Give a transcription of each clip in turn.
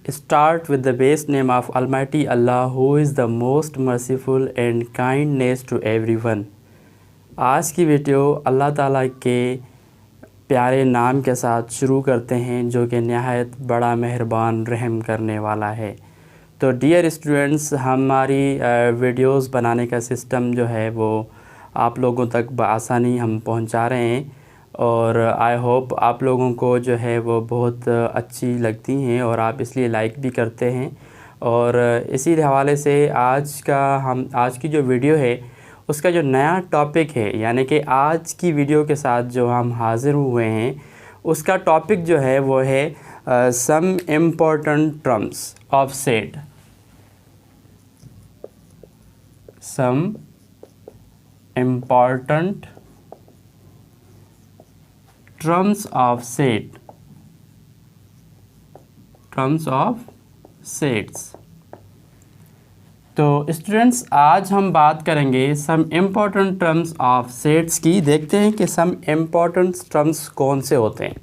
Start with the best name of Almighty Allah, who is the most merciful and kindness to everyone। आज की video अल्लाह ताला के प्यारे नाम के साथ शुरू करते हैं जो कि नहायत बड़ा मेहरबान रहम करने वाला है। तो डियर स्टूडेंट्स, हमारी वीडियोस बनाने का सिस्टम जो है वो आप लोगों तक बआसानी हम पहुंचा रहे हैं और आई होप आप लोगों को जो है वो बहुत अच्छी लगती हैं और आप इसलिए लाइक भी करते हैं। और इसी हवाले से आज की जो वीडियो है उसका जो नया टॉपिक है, यानी कि आज की वीडियो के साथ जो हम हाज़िर हुए हैं उसका टॉपिक जो है वो है some important terms of set. Some important terms of set, terms of sets. तो स्टूडेंट्स, आज हम बात करेंगे some important terms of sets की। देखते हैं कि सम इम्पोर्टेंट टर्म्स कौन से होते हैं।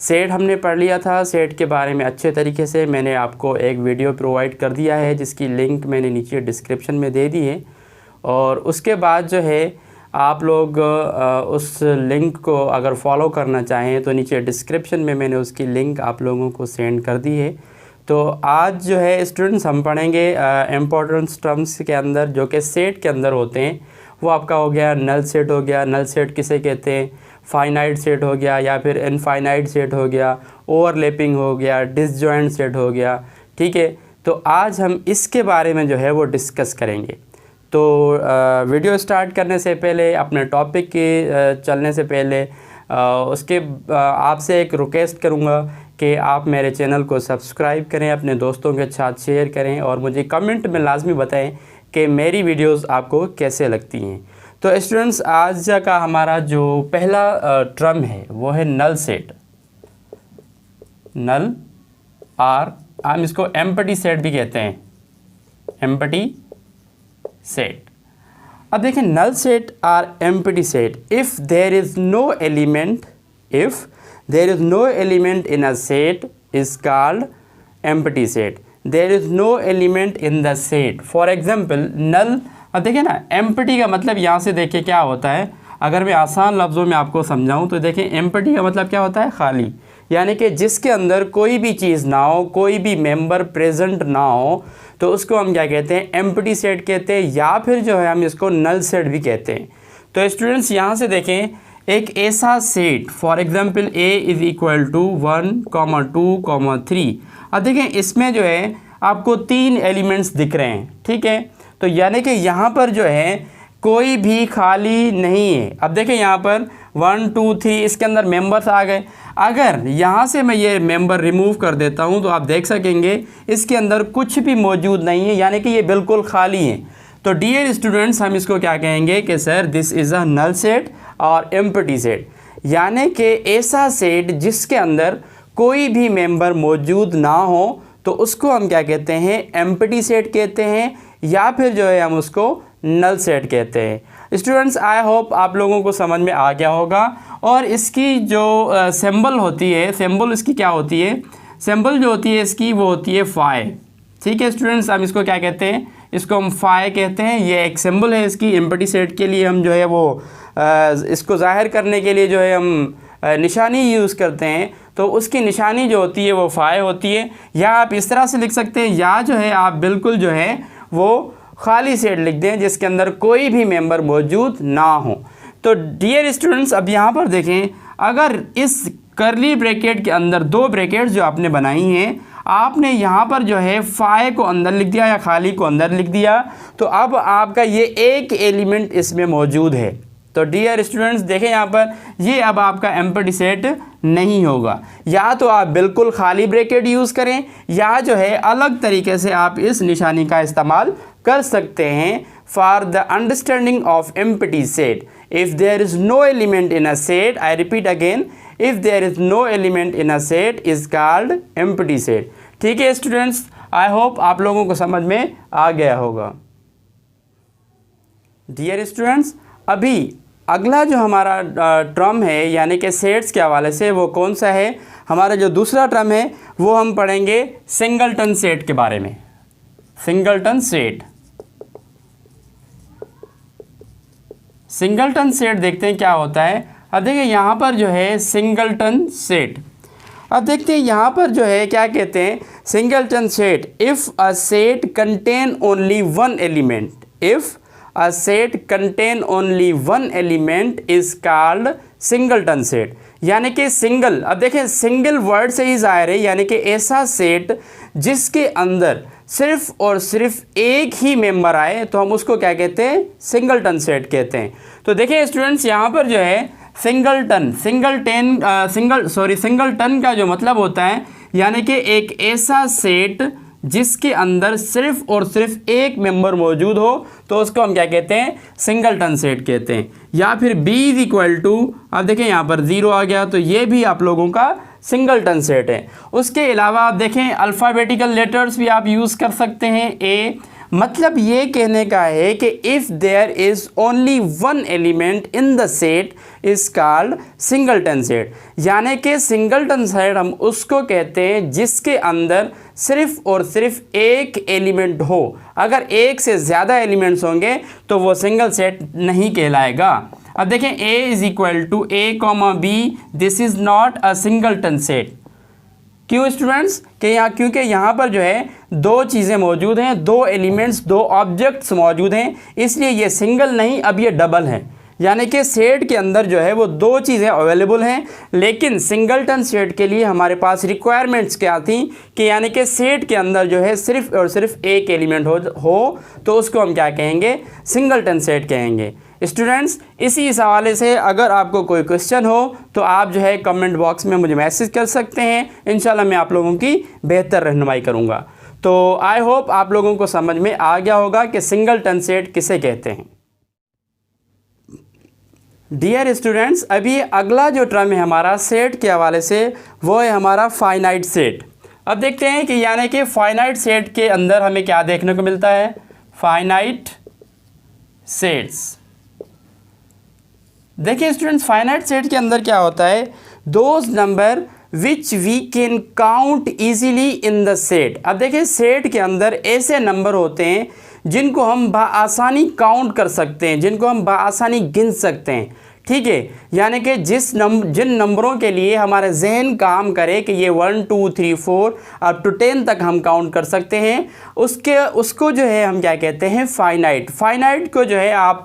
सेट हमने पढ़ लिया था, सेट के बारे में अच्छे तरीके से मैंने आपको एक वीडियो प्रोवाइड कर दिया है जिसकी लिंक मैंने नीचे डिस्क्रिप्शन में दे दी है। और उसके बाद जो है आप लोग उस लिंक को अगर फॉलो करना चाहें तो नीचे डिस्क्रिप्शन में मैंने उसकी लिंक आप लोगों को सेंड कर दी है। तो आज जो है स्टूडेंट्स हम पढ़ेंगे इम्पोर्टेंट टर्म्स के अंदर जो कि सेट के अंदर होते हैं। वो आपका हो गया नल सेट हो गया, नल सेट किसे कहते हैं, फाइनाइट सेट हो गया या फिर इनफाइनाइट सेट हो गया, ओवरलैपिंग हो गया, डिसजॉइंट सेट हो गया। ठीक है, तो आज हम इसके बारे में जो है वो डिस्कस करेंगे। तो वीडियो स्टार्ट करने से पहले, अपने टॉपिक के चलने से पहले आपसे एक रिक्वेस्ट करूँगा कि आप मेरे चैनल को सब्सक्राइब करें, अपने दोस्तों के साथ शेयर करें और मुझे कमेंट में लाजमी बताएं कि मेरी वीडियोस आपको कैसे लगती हैं। तो स्टूडेंट्स, आज का हमारा जो पहला टर्म है वो है नल सेट। नल हम इसको एम्प्टी सेट भी कहते हैं, एम्प्टी सेट। अब देखें, null set or empty set if there is no element, if there is no element in a set is called empty set. There is no element in the set, for example null. अब देखिए ना, empty का मतलब यहाँ से देखिए क्या होता है। अगर मैं आसान लफ्ज़ों में आपको समझाऊँ तो देखें, एम्प्टी का मतलब क्या होता है, खाली, यानी कि जिसके अंदर कोई भी चीज़ ना हो, कोई भी मेंबर प्रेजेंट ना हो, तो उसको हम क्या कहते हैं, एम्प्टी सेट कहते हैं, या फिर जो है हम इसको नल सेट भी कहते हैं। तो स्टूडेंट्स, यहाँ से देखें, एक ऐसा set, for example a is equal to 1, 2, 3। अब देखें, इसमें जो है आपको 3 एलिमेंट्स दिख रहे हैं। ठीक है, तो यानी कि यहाँ पर जो है कोई भी खाली नहीं है। अब देखें, यहाँ पर 1, 2, 3 इसके अंदर मेंबर्स आ गए। अगर यहाँ से मैं ये मेंबर रिमूव कर देता हूँ तो आप देख सकेंगे इसके अंदर कुछ भी मौजूद नहीं है, यानी कि ये बिल्कुल खाली है। तो डियर स्टूडेंट्स, हम इसको क्या कहेंगे कि sir this is a null set और एम्प्टी सेट, यानी कि ऐसा सेट जिसके अंदर कोई भी मेंबर मौजूद ना हो तो उसको हम क्या कहते हैं, एम्प्टी सेट कहते हैं, या फिर जो है हम उसको नल सेट कहते हैं। स्टूडेंट्स, आई होप आप लोगों को समझ में आ गया होगा। और इसकी जो सिंबल होती है, सिंबल इसकी क्या होती है, सिंबल जो होती है इसकी वो होती है फाई। ठीक है स्टूडेंट्स, हम इसको क्या कहते हैं, इसको हम फाई कहते हैं। ये एक सिंबल है इसकी, एम्प्टी सेट के लिए हम जो है वो इसको ज़ाहिर करने के लिए जो है हम निशानी यूज़ करते हैं। तो उसकी निशानी जो होती है वो फाई होती है। या आप इस तरह से लिख सकते हैं, या जो है आप बिल्कुल जो है वो खाली सेट लिख दें जिसके अंदर कोई भी मेंबर मौजूद ना हो। तो डियर स्टूडेंट्स, अब यहाँ पर देखें, अगर इस करली ब्रैकेट के अंदर 2 ब्रैकेट्स जो आपने बनाई हैं, आपने यहाँ पर जो है फाई को अंदर लिख दिया या खाली को अंदर लिख दिया, तो अब आपका ये एक एलिमेंट इसमें मौजूद है। तो डियर स्टूडेंट्स देखें, यहाँ पर ये अब आपका एम्प्टी सेट नहीं होगा। या तो आप बिल्कुल खाली ब्रैकेट यूज़ करें, या जो है अलग तरीके से आप इस निशानी का इस्तेमाल कर सकते हैं। For the understanding of empty set, if there is no element in a set, I repeat again, if there is no element in a set is called empty set. ठीक है स्टूडेंट्स, आई होप आप लोगों को समझ में आ गया होगा। Dear students, अभी अगला जो हमारा टर्म है यानी कि सेट्स के हवाले से वो कौन सा है, हमारा जो दूसरा टर्म है वो हम पढ़ेंगे सिंगलटन सेट के बारे में। सिंगलटन सेट, सिंगलटन सेट देखते हैं क्या होता है। अब देखिए यहाँ पर जो है सिंगलटन सेट, अब देखते हैं यहाँ पर जो है क्या कहते हैं singleton set. If a set contain only one element, if a set contain only one element is called singleton set, यानी कि सिंगल, अब देखें सिंगल वर्ड से ही जाहिर है, यानी कि ऐसा सेट जिसके अंदर सिर्फ और सिर्फ एक ही मेंबर आए तो हम उसको क्या कहते हैं, सिंगलटन सेट कहते हैं। तो देखिए स्टूडेंट्स यहाँ पर जो है सिंगलटन, सिंगलटन का जो मतलब होता है यानी कि एक ऐसा सेट जिसके अंदर सिर्फ और सिर्फ एक मेंबर मौजूद हो तो उसको हम क्या कहते हैं, सिंगलटन सेट कहते हैं। या फिर b इज इक्वल टू, अब देखें यहाँ पर 0 आ गया तो ये भी आप लोगों का सिंगलटन सेट है। उसके अलावा आप देखें अल्फ़ाबेटिकल लेटर्स भी आप यूज़ कर सकते हैं। ए मतलब ये कहने का है कि if there is only one element in the set is called singleton set, यानी कि सिंगलटन सेट हम उसको कहते हैं जिसके अंदर सिर्फ और सिर्फ एक एलिमेंट हो। अगर एक से ज़्यादा एलिमेंट्स होंगे तो वो सिंगल सेट नहीं कहलाएगा। अब देखें a is equal to a comma b, this is not a singleton set. क्यों स्टूडेंट्स, क्योंकि यहाँ पर जो है दो चीज़ें मौजूद हैं, दो एलिमेंट्स, दो ऑब्जेक्ट्स मौजूद हैं, इसलिए ये सिंगल नहीं, अब ये डबल है। यानी कि सेट के अंदर जो है वो दो चीज़ें अवेलेबल हैं, लेकिन सिंगलटन सेट के लिए हमारे पास रिक्वायरमेंट्स क्या थी कि यानी कि सेट के अंदर जो है सिर्फ और सिर्फ एक एलिमेंट हो तो उसको हम क्या कहेंगे, सिंगलटन सेट कहेंगे। स्टूडेंट्स इसी हवाले से अगर आपको कोई क्वेश्चन हो तो आप जो है कमेंट बॉक्स में मुझे मैसेज कर सकते हैं, इंशाल्लाह मैं आप लोगों की बेहतर रहनुमाई करूँगा। तो आई होप आप लोगों को समझ में आ गया होगा कि सिंगलटन सेट किसे कहते हैं। डियर स्टूडेंट्स, अभी अगला जो टर्म है हमारा सेट के हवाले से वो है हमारा फाइनाइट सेट। अब देखते हैं कि यानी कि फाइनाइट सेट के अंदर हमें क्या देखने को मिलता है, फाइनाइट सेट्स। देखिए स्टूडेंट्स फाइनाइट सेट के अंदर क्या होता है, those number which we can count easily in the set. अब देखिए सेट के अंदर ऐसे नंबर होते हैं जिनको हम बआसानी काउंट कर सकते हैं, जिनको हम बआसानी गिन सकते हैं। ठीक है, यानी कि जिन नंबरों के लिए हमारा जहन काम करे कि ये 1 2 3 4 अप टू 10 तक हम काउंट कर सकते हैं, उसको जो है हम क्या कहते हैं, फाइनाइट। फाइनाइट को जो है आप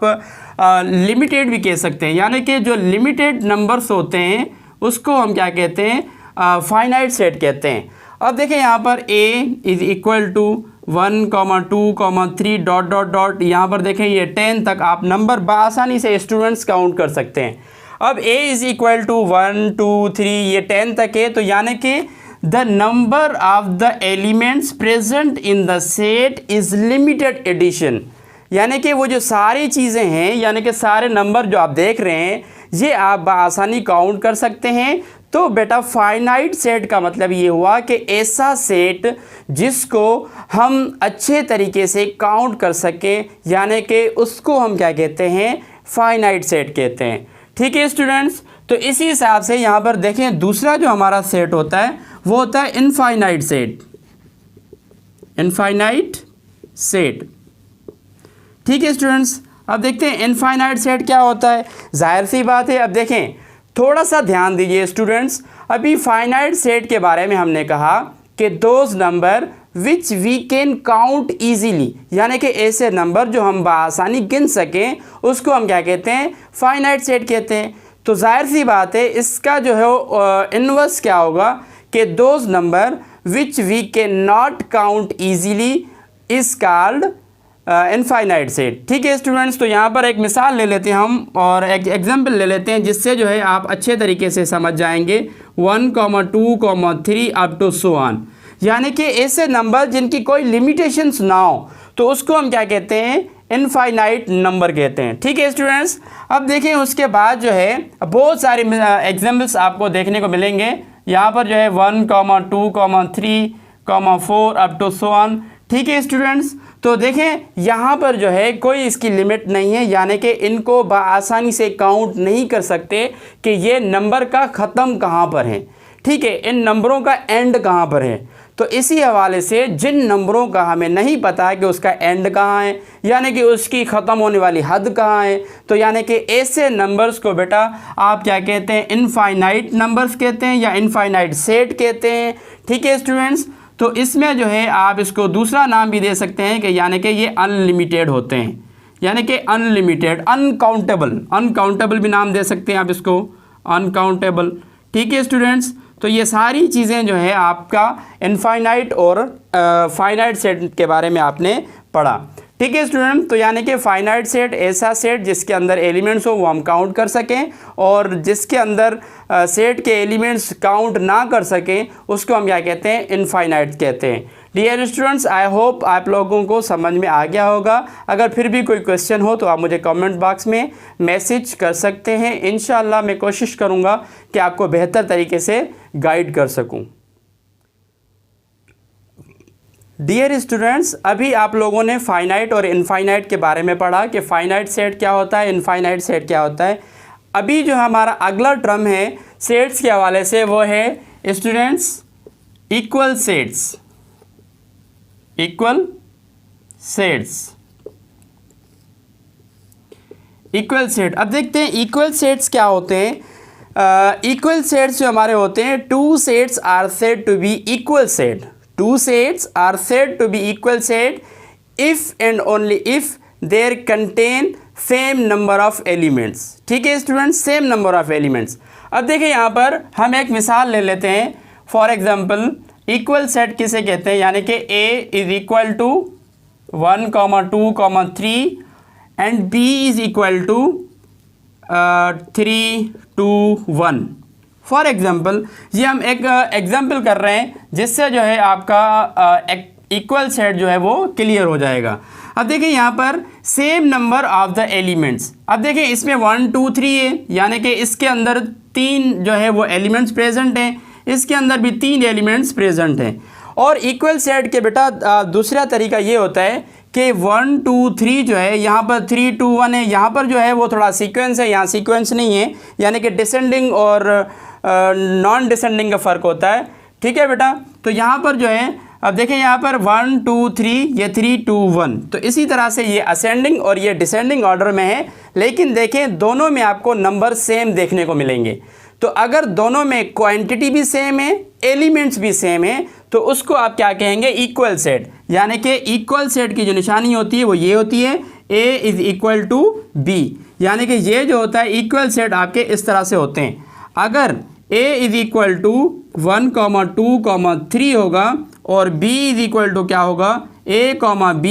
लिमिटेड भी कह सकते हैं, यानी कि जो लिमिटेड नंबर्स होते हैं उसको हम क्या कहते हैं, फाइनाइट सेट कहते हैं। अब देखें यहाँ पर a is equal to 1, 2, 3 dot dot dot, यहाँ पर देखें ये 10 तक आप नंबर बआसानी से स्टूडेंट्स काउंट कर सकते हैं। अब a इज़ इक्वल टू 1 2 3 ये 10 तक है, तो यानी कि the number of the elements present in the set is limited edition, यानी कि वो जो सारी चीज़ें हैं यानी कि सारे नंबर जो आप देख रहे हैं ये आप बआसानी काउंट कर सकते हैं। तो बेटा फाइनाइट सेट का मतलब ये हुआ कि ऐसा सेट जिसको हम अच्छे तरीके से काउंट कर सकें, यानी कि उसको हम क्या कहते हैं, फाइनाइट सेट कहते हैं। ठीक है स्टूडेंट्स, तो इसी हिसाब से यहाँ पर देखें दूसरा जो हमारा सेट होता है वो होता है इनफाइनाइट सेट। इनफाइनाइट सेट, ठीक है स्टूडेंट्स। अब देखते हैं इनफाइनाइट सेट क्या होता है, जाहिर सी बात है। अब देखें थोड़ा सा ध्यान दीजिए स्टूडेंट्स, अभी फाइनाइट सेट के बारे में हमने कहा कि those number which we can count easily, यानी कि ऐसे नंबर जो हम बआसानी गिन सकें उसको हम क्या कहते हैं, फाइनाइट सेट कहते हैं। तो जाहिर सी बात है इसका जो है इनवर्स क्या होगा कि those number which we can not count easily is called infinite set. ठीक है स्टूडेंट्स, तो यहाँ पर एक मिसाल ले लेते हैं हम और एक एग्जाम्पल ले लेते हैं जिससे जो है आप अच्छे तरीके से समझ जाएंगे। 1, 2, 3 अप टू सो ऑन, यानी कि ऐसे नंबर जिनकी कोई लिमिटेशंस ना हो तो उसको हम क्या कहते हैं, इनफाइनाइट नंबर कहते हैं। ठीक है स्टूडेंट्स, अब देखें उसके बाद जो है बहुत सारे एग्जाम्पल्स आपको देखने को मिलेंगे। यहाँ पर जो है 1, 2, 3, 4 अप टू सो ऑन। ठीक है स्टूडेंट्स, तो देखें यहाँ पर जो है कोई इसकी लिमिट नहीं है, यानी कि इनको आसानी से काउंट नहीं कर सकते कि ये नंबर का ख़त्म कहाँ पर है, ठीक है, इन नंबरों का एंड कहाँ पर है। तो इसी हवाले से जिन नंबरों का हमें नहीं पता कि उसका एंड कहाँ है, यानी कि उसकी ख़त्म होने वाली हद कहाँ है, तो यानी कि ऐसे नंबर्स को बेटा आप क्या कहते हैं, इनफाइनाइट नंबर्स कहते हैं या इनफाइनाइट सेट कहते हैं, ठीक है स्टूडेंट्स। तो इसमें जो है आप इसको दूसरा नाम भी दे सकते हैं कि यानी कि ये अनलिमिटेड होते हैं, यानी कि अनलिमिटेड, अनकाउंटेबल भी नाम दे सकते हैं आप इसको, अनकाउंटेबल, ठीक है स्टूडेंट्स। तो ये सारी चीज़ें जो है आपका इनफाइनाइट और फाइनाइट सेट के बारे में आपने पढ़ा, ठीक है स्टूडेंट। तो यानी कि फाइनाइट सेट ऐसा सेट जिसके अंदर एलिमेंट्स हो वो हम काउंट कर सकें, और जिसके अंदर सेट के एलिमेंट्स काउंट ना कर सकें उसको हम क्या कहते हैं, इनफाइनाइट कहते हैं। डियर स्टूडेंट्स, आई होप आप लोगों को समझ में आ गया होगा। अगर फिर भी कोई क्वेश्चन हो तो आप मुझे कमेंट बॉक्स में मैसेज कर सकते हैं। इंशाल्लाह मैं कोशिश करूँगा कि आपको बेहतर तरीके से गाइड कर सकूँ। डियर स्टूडेंट्स, अभी आप लोगों ने फाइनाइट और इनफाइनाइट के बारे में पढ़ा कि फाइनाइट सेट क्या होता है, इनफाइनाइट सेट क्या होता है। अभी जो हमारा अगला टर्म है सेट्स के हवाले से वो है students equal sets, equal sets, equal set. अब देखते हैं इक्वल सेट्स क्या होते हैं। इक्वल सेट्स जो हमारे होते हैं, two sets are said to be equal set, two sets are said to be equal set if and only if they contain same number of elements, ठीक है students, same number of elements. अब देखिए यहाँ पर हम एक मिसाल ले लेते हैं। फॉर एग्जांपल इक्वल सेट किसे कहते हैं, यानी कि a is equal to 1, 2, 3 and b is equal to 3, 2, 1। For example ये हम एक एग्जाम्पल कर रहे हैं जिससे जो है आपका इक्वल सेट जो है वो क्लियर हो जाएगा। अब देखिए यहाँ पर same number of the elements, अब देखिए इसमें 1, 2, 3 है, यानी कि इसके अंदर 3 जो है वो एलिमेंट्स प्रेजेंट हैं, इसके अंदर भी 3 एलिमेंट्स प्रेजेंट हैं। और इक्वल सेट के बेटा दूसरा तरीका ये होता है कि 1, 2, 3 जो है यहाँ पर 3, 2, 1 है, यहाँ पर जो है वो थोड़ा सीक्वेंस है, यहाँ सीक्वेंस नहीं है, यानी कि डिसेंडिंग और नॉन डिसेंडिंग का फ़र्क होता है, ठीक है बेटा। तो यहाँ पर जो है अब देखें यहाँ पर 1, 2, 3, ये 3, 2, 1, तो इसी तरह से ये असेंडिंग और ये डिसेंडिंग ऑर्डर में है, लेकिन देखें दोनों में आपको नंबर सेम देखने को मिलेंगे। तो अगर दोनों में क्वांटिटी भी सेम है, एलिमेंट्स भी सेम है, तो उसको आप क्या कहेंगे, इक्वल सेट। यानी कि इक्वल सेट की जो निशानी होती है वो ये होती है, a is equal to b, यानी कि ये जो होता है इक्वल सेट आपके इस तरह से होते हैं। अगर a इज़ इक्वल टू 1, 2, 3 होगा और b इज़ इक्वल टू क्या होगा, a, b,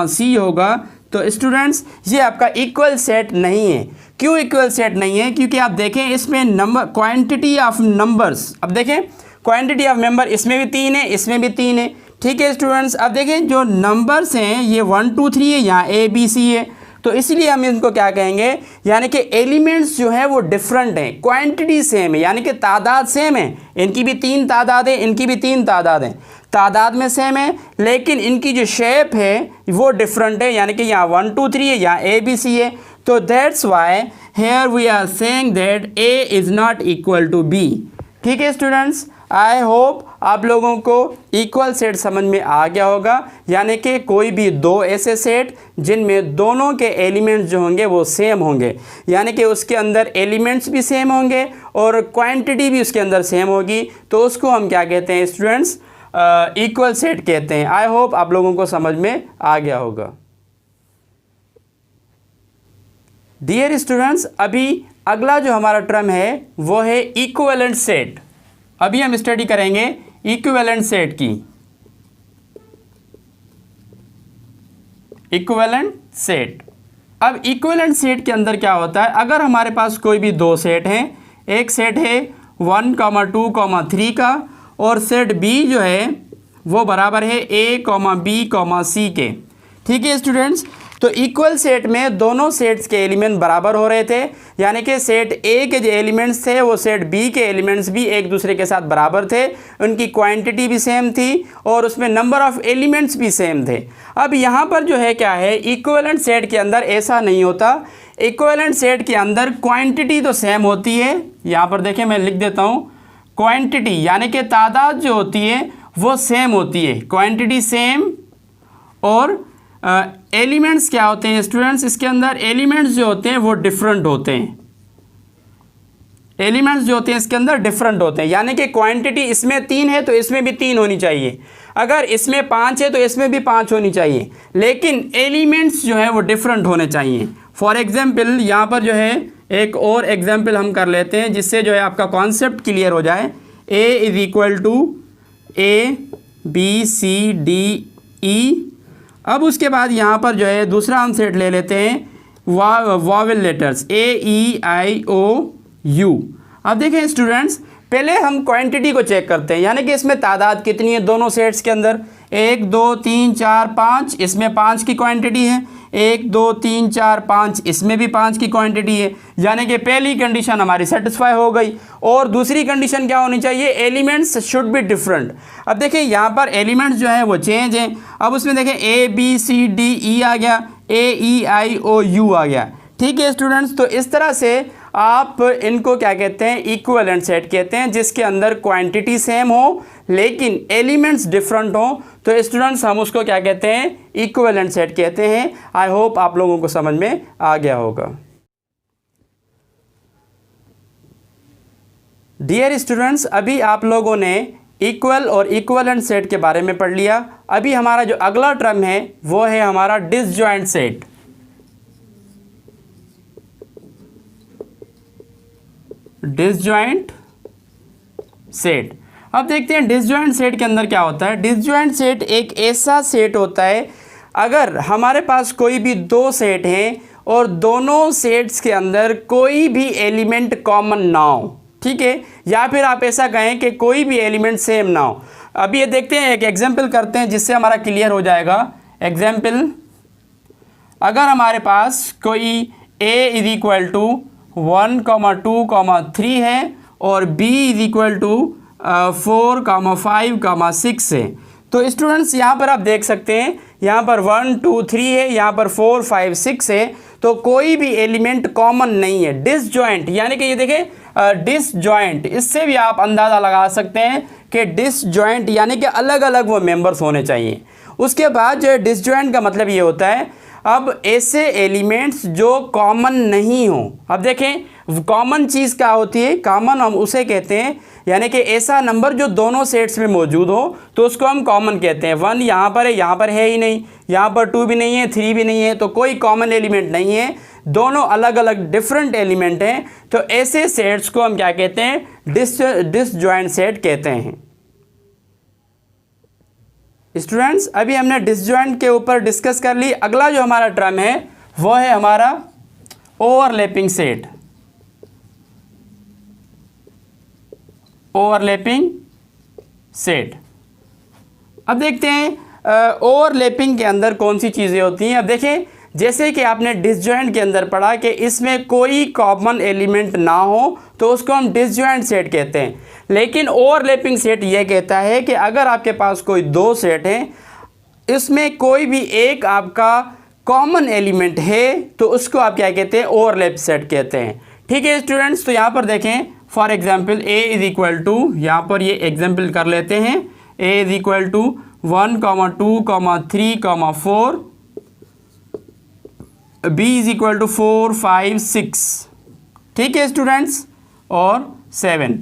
c होगा, तो स्टूडेंट्स ये आपका इक्वल सेट नहीं है। क्यों इक्वल सेट नहीं है? क्योंकि आप देखें इसमें नंबर क्वांटिटी ऑफ नंबर्स, अब देखें क्वांटिटी ऑफ मेंबर इसमें भी 3 है, इसमें भी 3 है, ठीक है स्टूडेंट्स। अब देखें जो नंबर्स हैं ये 1, 2, 3 है, यहाँ a, b, c है, तो इसलिए हम इनको क्या कहेंगे, यानी कि एलिमेंट्स जो है वो डिफरेंट हैं, क्वांटिटी सेम है, यानी कि तादाद सेम है, इनकी भी 3 तादाद है, इनकी भी 3 तादाद है, तादाद में सेम है, लेकिन इनकी जो शेप है वो डिफरेंट है, यानी कि यहाँ 1, 2, 3 है, यहाँ a, b, c है। तो that's why here we are saying that a is not equal to b, ठीक है स्टूडेंट्स। आई होप आप लोगों को इक्वल सेट समझ में आ गया होगा, यानी कि कोई भी दो ऐसे सेट जिनमें दोनों के एलिमेंट्स जो होंगे वो सेम होंगे, यानी कि उसके अंदर एलिमेंट्स भी सेम होंगे और क्वांटिटी भी उसके अंदर सेम होगी, तो उसको हम क्या कहते हैं स्टूडेंट्स, इक्वल सेट कहते हैं। आई होप आप लोगों को समझ में आ गया होगा। डियर स्टूडेंट्स, अभी अगला जो हमारा टर्म है वो है इक्विवेलेंट सेट। अभी हम स्टडी करेंगे इक्विवेलेंट सेट की। इक्विवेलेंट सेट, अब इक्विवेलेंट सेट के अंदर क्या होता है, अगर हमारे पास कोई भी दो सेट हैं, एक सेट है 1, 2, 3 का, और सेट B जो है वो बराबर है a, b, c के, ठीक है स्टूडेंट्स। तो इक्वल सेट में दोनों सेट्स के एलिमेंट बराबर हो रहे थे, यानी कि सेट ए के जो एलिमेंट्स थे वो सेट बी के एलिमेंट्स भी एक दूसरे के साथ बराबर थे, उनकी क्वांटिटी भी सेम थी और उसमें नंबर ऑफ एलिमेंट्स भी सेम थे। अब यहाँ पर जो है क्या है, इक्विवेलेंट सेट के अंदर ऐसा नहीं होता। इक्विवेलेंट सेट के अंदर क्वांटिटी तो सेम होती है, यहाँ पर देखें मैं लिख देता हूँ, क्वांटिटी यानी कि तादाद जो होती है वो सेम होती है, क्वांटिटी सेम। और एलिमेंट्स क्या होते हैं स्टूडेंट्स, इसके अंदर एलिमेंट्स जो होते हैं वो डिफरेंट होते हैं, एलिमेंट्स जो होते हैं इसके अंदर डिफरेंट होते हैं, यानी कि क्वांटिटी इसमें 3 है तो इसमें भी 3 होनी चाहिए, अगर इसमें 5 है तो इसमें भी 5 होनी चाहिए, लेकिन एलिमेंट्स जो है वो डिफरेंट होने चाहिए। फॉर एग्जाम्पल यहाँ पर जो है एक और एग्जाम्पल हम कर लेते हैं जिससे जो है आपका कॉन्सेप्ट क्लियर हो जाए। A is equal to A B C D E. अब उसके बाद यहाँ पर जो है दूसरा हम सेट ले लेते हैं vowel letters A E I O U. अब देखें स्टूडेंट्स, पहले हम क्वांटिटी को चेक करते हैं, यानी कि इसमें तादाद कितनी है दोनों सेट्स के अंदर, 1 2 3 4 5, इसमें 5 की क्वांटिटी है, 1 2 3 4 5, इसमें भी 5 की क्वांटिटी है, यानी कि पहली कंडीशन हमारी सेटिस्फाई हो गई। और दूसरी कंडीशन क्या होनी चाहिए, एलिमेंट्स शुड बी डिफरेंट। अब देखें यहाँ पर एलिमेंट्स जो है वो चेंज हैं, अब उसमें देखें ए बी सी डी ई आ गया, ए ई आई ओ यू आ गया। ठीक है स्टूडेंट्स, तो इस तरह से आप इनको क्या कहते हैं, इक्विवेलेंट सेट कहते हैं, जिसके अंदर क्वांटिटी सेम हो लेकिन एलिमेंट्स डिफरेंट हो, तो स्टूडेंट्स हम उसको क्या कहते हैं, इक्विवेलेंट सेट कहते हैं। आई होप आप लोगों को समझ में आ गया होगा। डियर स्टूडेंट्स, अभी आप लोगों ने इक्वल और इक्विवेलेंट सेट के बारे में पढ़ लिया। अभी हमारा जो अगला टर्म है वो है हमारा डिसजॉइंट सेट। डिसजॉइंट सेट, अब देखते हैं डिसजॉइंट सेट के अंदर क्या होता है। डिसजॉइंट सेट एक ऐसा सेट होता है अगर हमारे पास कोई भी 2 सेट हैं और दोनों सेट्स के अंदर कोई भी एलिमेंट कॉमन ना हो, ठीक है, या फिर आप ऐसा कहें कि कोई भी एलिमेंट सेम ना हो। अभी ये देखते हैं, एक एग्जांपल करते हैं जिससे हमारा क्लियर हो जाएगा। एग्जांपल, अगर हमारे पास कोई a इज इक्वल टू 1, 2, 3 है और b इज इक्वल टू 4, 5, 6 है, तो स्टूडेंट्स यहाँ पर आप देख सकते हैं, यहाँ पर 1 2 3 है, यहाँ पर 4 5 6 है, तो कोई भी एलिमेंट कॉमन नहीं है। डिसजॉइंट यानी कि ये देखें डिसजॉइंट, इससे भी आप अंदाज़ा लगा सकते हैं कि डिसजॉइंट यानी कि अलग अलग वो मेंबर्स होने चाहिए। उसके बाद जो है डिसजॉइंट का मतलब ये होता है अब ऐसे एलिमेंट्स जो कॉमन नहीं हो। अब देखें कॉमन चीज़ क्या होती है, कॉमन हम उसे कहते हैं, यानी कि ऐसा नंबर जो दोनों सेट्स में मौजूद हो तो उसको हम कॉमन कहते हैं। 1 यहाँ पर है, यहाँ पर है ही नहीं, यहाँ पर 2 भी नहीं है, 3 भी नहीं है, तो कोई कॉमन एलिमेंट नहीं है, दोनों अलग अलग डिफरेंट एलिमेंट हैं, तो ऐसे सेट्स को हम क्या कहते हैं, डिसजॉइंट सेट कहते हैं। स्टूडेंट्स, अभी हमने डिसजॉइंट के ऊपर डिस्कस कर ली। अगला जो हमारा टर्म है वो है हमारा ओवरलैपिंग सेट। ओवरलैपिंग सेट, अब देखते हैं ओवरलैपिंग के अंदर कौन सी चीज़ें होती हैं। अब देखें, जैसे कि आपने डिसजॉइंट के अंदर पढ़ा कि इसमें कोई कॉमन एलिमेंट ना हो तो उसको हम डिसजॉइंट सेट कहते हैं, लेकिन ओवरलैपिंग सेट ये कहता है कि अगर आपके पास कोई 2 सेट हैं, इसमें कोई भी एक आपका कॉमन एलिमेंट है तो उसको आप क्या कहते हैं, ओवरलैप सेट कहते हैं। ठीक है स्टूडेंट्स, तो यहाँ पर देखें for example a is equal to, यहाँ पर ये एग्जांपल कर लेते हैं, a is equal to 1, 2, 3, 4, b is equal to 4, 5, 6, ठीक है स्टूडेंट्स, और 7।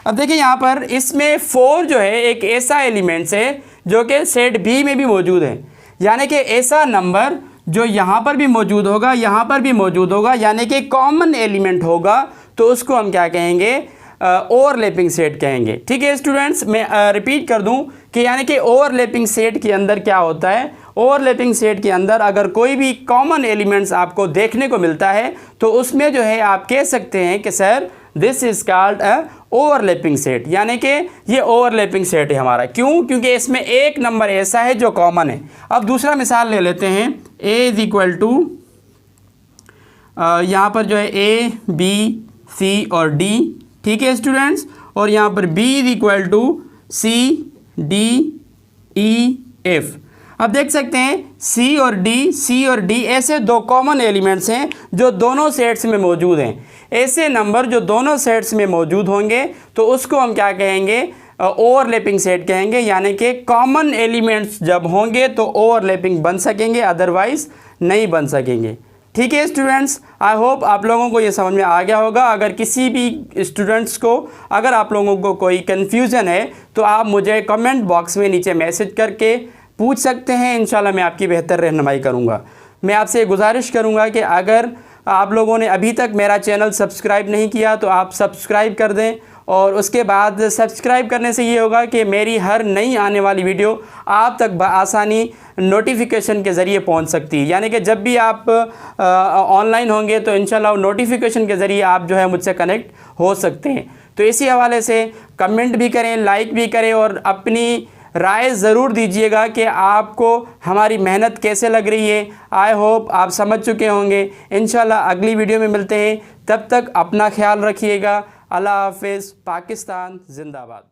अब देखिए यहाँ पर इसमें 4 जो है एक ऐसा एलिमेंट्स है जो कि सेट बी में भी मौजूद है, यानी कि ऐसा नंबर जो यहाँ पर भी मौजूद होगा, यहाँ पर भी मौजूद होगा, यानी कि कॉमन एलिमेंट होगा, तो उसको हम क्या कहेंगे, ओवरलैपिंग सेट कहेंगे। ठीक है स्टूडेंट्स, मैं रिपीट कर दूं कि यानी कि ओवरलैपिंग सेट के अंदर क्या होता है, ओवरलैपिंग सेट के अंदर अगर कोई भी कॉमन एलिमेंट्स आपको देखने को मिलता है तो उसमें जो है आप कह सकते हैं कि sir this is called a overlapping set, यानी कि ये ओवरलैपिंग सेट है हमारा। क्यों? क्योंकि इसमें एक नंबर ऐसा है जो कॉमन है। अब दूसरा मिसाल ले लेते हैं, ए इज़ इक्वल टू यहाँ पर जो है ए बी सी और डी, ठीक है स्टूडेंट्स, और यहाँ पर B is equal to C D E F. अब देख सकते हैं सी और डी ऐसे दो कॉमन एलिमेंट्स हैं जो दोनों सेट्स में मौजूद हैं। ऐसे नंबर जो दोनों सेट्स में मौजूद होंगे तो उसको हम क्या कहेंगे, ओवरलैपिंग सेट कहेंगे, यानी कि कॉमन एलिमेंट्स जब होंगे तो ओवरलैपिंग बन सकेंगे, अदरवाइज नहीं बन सकेंगे। ठीक है स्टूडेंट्स, आई होप आप लोगों को ये समझ में आ गया होगा। अगर किसी भी स्टूडेंट्स को, अगर आप लोगों को कोई कन्फ्यूज़न है तो आप मुझे कमेंट बॉक्स में नीचे मैसेज करके पूछ सकते हैं। इंशाल्लाह मैं आपकी बेहतर रहनुमाई करूँगा। मैं आपसे गुजारिश करूँगा कि अगर आप लोगों ने अभी तक मेरा चैनल सब्सक्राइब नहीं किया तो आप सब्सक्राइब कर दें, और उसके बाद सब्सक्राइब करने से ये होगा कि मेरी हर नई आने वाली वीडियो आप तक बआसानी नोटिफिकेशन के ज़रिए पहुंच सकती है। यानी कि जब भी आप ऑनलाइन होंगे तो इंशाल्लाह नोटिफिकेशन के ज़रिए आप जो है मुझसे कनेक्ट हो सकते हैं। तो इसी हवाले से कमेंट भी करें, लाइक भी करें और अपनी राय ज़रूर दीजिएगा कि आपको हमारी मेहनत कैसे लग रही है। आई होप आप समझ चुके होंगे। इंशाल्लाह अगली वीडियो में मिलते हैं, तब तक अपना ख्याल रखिएगा। अल्लाह हाफ़िज़। पाकिस्तान जिंदाबाद।